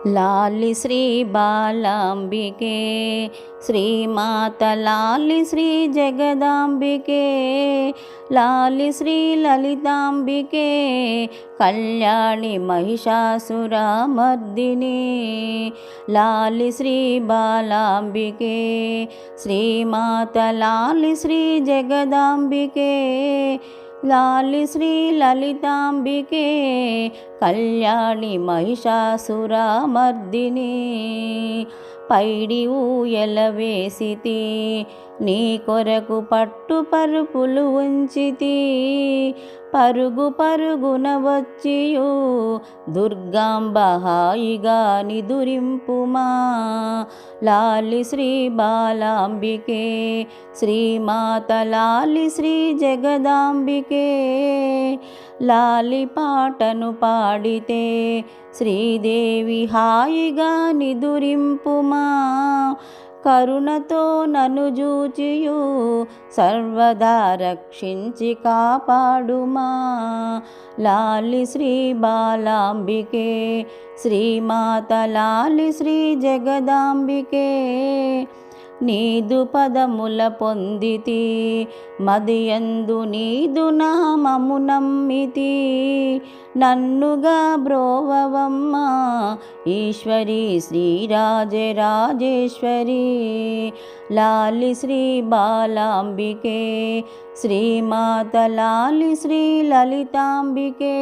లాలి శ్రీ బాలాంబికే శ్రీమాత లాలి శ్రీ జగదాంబికే లాలి శ్రీ లలితాంబికే కళ్యాణి మహిషాసురమర్దిని లాలి శ్రీ బాలాంబికే శ్రీమాత లాలి శ్రీ జగదాంబికే లాలి శ్రీ లలితాంబికే కళ్యాణి మహిషాసురమర్దిని పైడి ఊయల వేసితి నీ కొరకు పట్టు పరుపులు ఉంచితి పరుగు పరుగున వచ్చియు దుర్గాంబ హాయిగా నిదురింపుమా లాలి శ్రీ బాలాంబికే శ్రీమాత లాలి శ్రీ జగదాంబికే లాలి పాటను పాడితే శ్రీదేవి హాయిగా నిదురింపుమా కరుణతో నన్ను జూచియు సర్వదా రక్షించి కాపాడుమా లాలి శ్రీ బాలాంబికే శ్రీమాత లాలి శ్రీ జగదాంబికే నీదు పదముల పొందితి మదియందు నీదు నామము నమ్మితి నన్నుగా బ్రోవవమ్మ ఈశ్వరి శ్రీరాజరాజేశ్వరి లాలి శ్రీ బాలాంబికే శ్రీమాత లాలి శ్రీ లలితాంబికే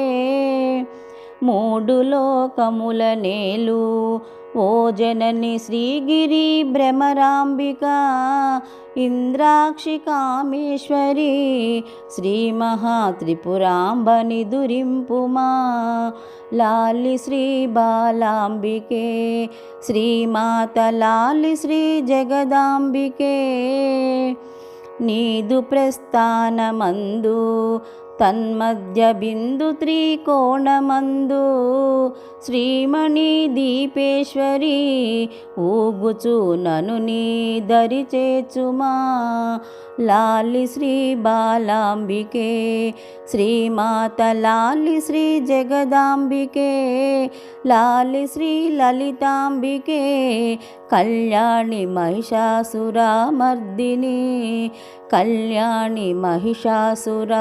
మూడు లోకముల నేలు ఓ జనని శ్రీగిరి భ్రమరాంబిక ఇంద్రాక్షి కామేశ్వరి శ్రీ మహాత్రిపురాంబ నిదురింపుమా లాలి శ్రీ బాలాంబికే శ్రీమాత లాలి శ్రీ జగదాంబికే నీదు ప్రస్థానమందు తన్మధ్య బిందు త్రికోణమందు శ్రీమణి దీపేశ్వరి ఊగుచు నను నీ దరి చేచుమా లాలి శ్రీ బాలాంబికే శ్రీమాత లాలి శ్రీ జగదాంబికే లాలి శ్రీ లలితాంబికే కళ్యాణి మహిషాసురమర్దిని కళ్యాణి మహిషాసురమర్దిని